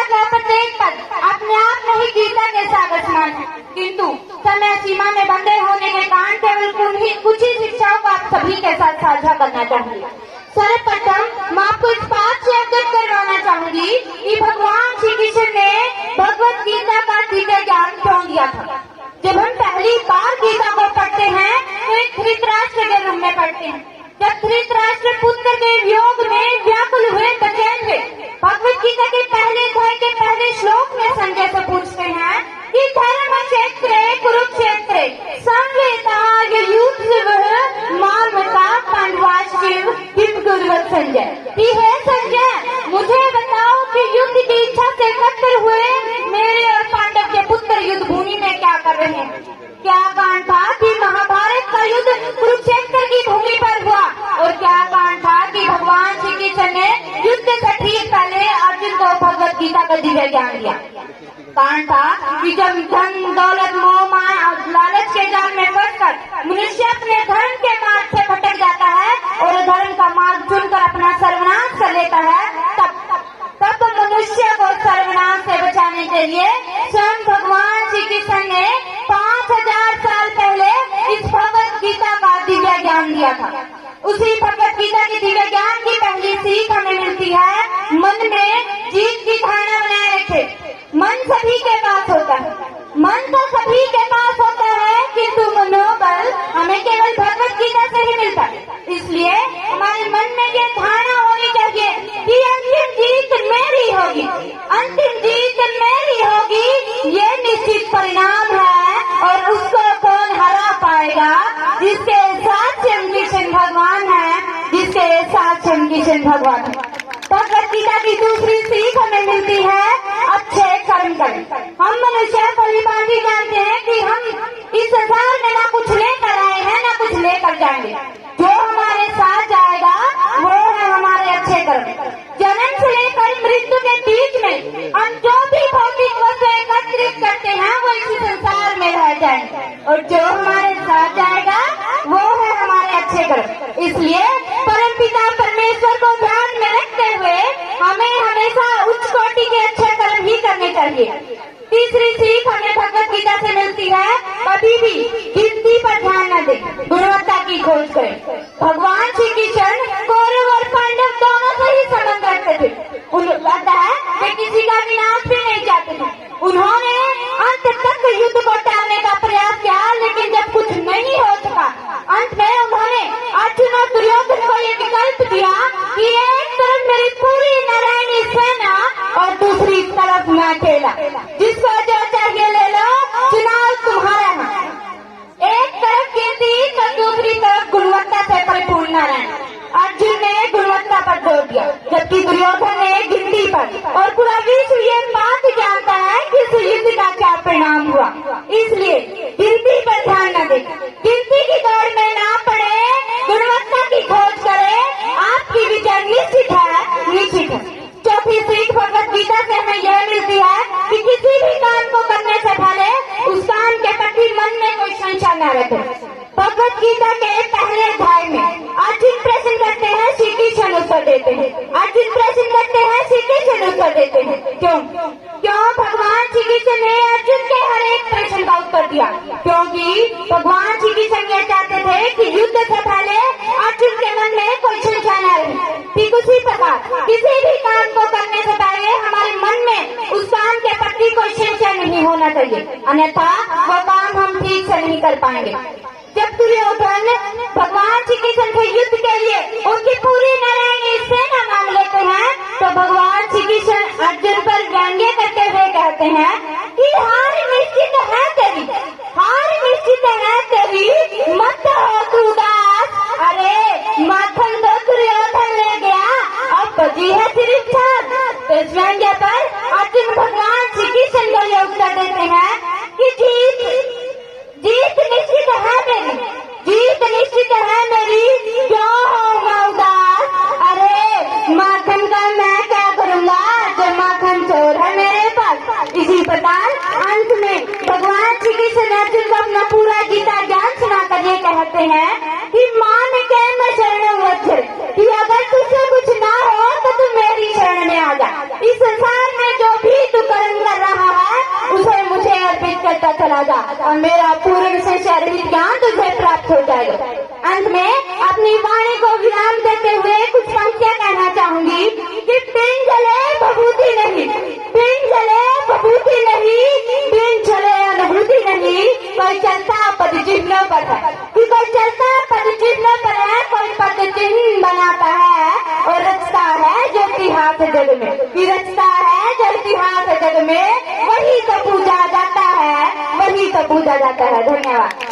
गीता का प्रत्येक पद अपने आप में ही गीता के सागर समान है, किंतु समय सीमा में बंधे होने के कारण केवल कुछ ही शिक्षाओं को आप सभी के साथ साझा करना चाहूंगी। सर्वप्रथम मैं आपको इस बात से अवगत करवाना चाहूंगी कि भगवान श्री कृष्ण ने भगवत गीता का दिव्य ज्ञान क्यों दिया था। जब हम पहली बार गीता को पढ़ते हैं तो एक धृतराष्ट्र के रूप में पढ़ते हैं। जब धृतराष्ट्र पुत्र के वियोग में व्याकुल हुए, बेचैन हुए, भगवत गीता के पहले अध्याय के पहले श्लोक में संजय से पूछते हैं कि धर्म क्षेत्र कुरुक्षेत्र संवेता युद्ध मामता पांडवाशिव हिम गुरुवत संजय। हे संजय, मुझे बताओ कि युद्ध की इच्छा से एकत्र हुए मेरे और पांडव के पुत्र युद्ध भूमि में क्या कर रहे हैं। क्या कांड था कि महाभारत का युद्ध कुरुक्षेत्र की भूमि पर हुआ, और क्या कांड था कि भगवान श्री कृष्ण ने युद्ध से ठीक पहले अर्जुन को भगवत गीता का दिव्य ज्ञान दिया। कांड था कि जब धन दौलत मोह माया और लालच के जाल में फंसकर मनुष्य अपने धर्म के मार्ग से भटक जाता है और धर्म का मार्ग चुनकर अपना सर्वनाश कर लेता है, तब मनुष्य को सर्वनाश से बचाने के लिए स्वयं भगवान श्री कृष्ण ने 5000 साल पहले इस भगवत गीता का दिव्य ज्ञान दिया था। उसी भगवत गीता के दिव्य ज्ञान की पहली सीख हमें मिलती है, मन में जीत की धारणा बनाए रखे। मन सभी के पास होता है, मन तो सभी के पास होता है, किंतु मनोबल हमें केवल भगवत गीता से ही मिलता है। इसलिए हमारे मन में ये धारणा होनी चाहिए कि अंतिम जीत मेरी होगी, अंतिम जीत मेरी होगी। ये निश्चित परिणाम है और उसको कौन हरा पाएगा, जिसके साथ कृष्ण भगवान है, जिसके साथ कृष्ण भगवान है। भगवत गीता की दूसरी सीख हमें मिलती है, अच्छे कर्म करें। हम मनुष्य भली-भांति जानते हैं कि हम इस संसार में ना कुछ लेकर आए हैं ना कुछ लेकर जाएंगे। जो हमारे साथ जाएगा वो है हमारे अच्छे कर्म। जन्म से लेकर मृत्यु के बीच में हम जो भी भौतिक वस्तु एकत्रित करते हैं वो इसी संसार में रह जाएंगे, और जो हमारे साथ जाएगा वो है हमारे अच्छे कर्म। इसलिए परमपिता परमेश्वर को ध्यान में रखते हुए हमें हमेशा उच्च कोटि के अच्छे कर्म ही करने चाहिए। तीसरी सीख हमें भगवत गीता से मिलती है, कभी भी गिनती पर ध्यान न दें, गुणवत्ता की खोज करें। भगवान श्री कृष्ण कौरव और पांडव दोनों से ही संबंध रखते थे। लगता है वे किसी का विनाश भी नहीं चाहते थे। उन्होंने अंत तक युद्ध को टालने का प्रयास किया, लेकिन जब कुछ नहीं हो सका, अंत में उन्होंने अर्जुन और दुर्योधन को ये विकल्प दिया कि एक तरफ मेरी पूरी नारायणी सेना और दूसरी तरफ मैं अकेला, जिसको जो चाहिए ले लो, चुनाव तुम्हारा है। एक तरफ गिनती तो दूसरी तरफ गुणवत्ता से परिपूर्ण नारायण। अर्जुन ने गुणवत्ता पर जोर दिया, जबकि दुर्योधन ने गिनती पर, और पूरा विश्व ये बात जानता है कि इस युद्ध का क्या परिणाम हुआ। इसलिए गिनती पर ध्यान न दें, गिनती की दौड़ में ना पड़े, गुणवत्ता की खोज करें, आपकी विजय निश्चित है, निश्चित है। चौथी सीख भगवत गीता से हमें यह मिलती है कि किसी भी काम को करने से पहले उस काम के प्रति मन में कोई संशय न रखे। भगवत गीता के पहले अध्याय में अर्जुन प्रश्न करते हैं, श्री कृष्ण उत्तर देते हैं। अर्जुन प्रश्न करते हैं, श्री कृष्ण उत्तर देते हैं। क्यों भगवान श्री कृष्ण ने अर्जुन के हर एक प्रश्न का उत्तर दिया? क्योंकि भगवान श्री कृष्ण ये चाहते थे कि युद्ध से पहले अर्जुन के मन में कोई संशय न रहे। ठीक उसी प्रकार किसी भी काम को करने से पहले हमारे मन में उस काम के प्रति कोई संशय नहीं होना चाहिए, अन्यथा वो काम हम ठीक से नहीं कर पाएंगे। जब दुर्योधन भगवान श्री कृष्ण के युद्ध के लिए उनकी पूरी नारायणी सेना मांग लेते हैं, तो भगवान श्री कृष्ण अर्जुन पर व्यंग्य करते हुए कहते हैं कि हार निश्चित है तेरी, हार निश्चित है तेरी, मत हो तू उदास। अरे माखन तो दुर्योधन ले गया, अब बची है सिर्फ छाछ। तो इस व्यंग्य पर अर्जुन भगवान श्री कृष्ण को ये उत्तर देते हैं कि जीत निश्चित है मेरी, जीत निश्चित है मेरी, क्यों हो मैं उदास। अरे माखन का मैं क्या करूँगा, जो माखन चोर है मेरे पास। इसी प्रकार अंत में भगवान श्री कृष्ण अर्जुन को अपना पूरा गीता ज्ञान सुनाकर ये कहते हैं कि मान के मैं शरण वज्र, कि अगर तुझसे कुछ ना हो तो तू मेरी शरण में आ जा। इस संसार में जो भी जा और मेरा पूर्ण से शरीर ज्ञान तुझे प्राप्त हो जाएगा। अंत में अपनी वाणी को विराम देते हुए कुछ पंक्तियां कहना चाहूंगी कि पिन जले बभूति नहीं, पिन जले बभूति नहीं, पिन चले अनुभूति नहीं। कोई चलता पद चिन्हों पर है, कि कोई चलता पद चिन्हों पर है, कोई पद चिन्ह बनाता है और रचता है जो इतिहास जग में, कि रचता है जो इतिहास जग में, वही तो पूजा जाता है, वही तो पूजा जाता है। धन्यवाद।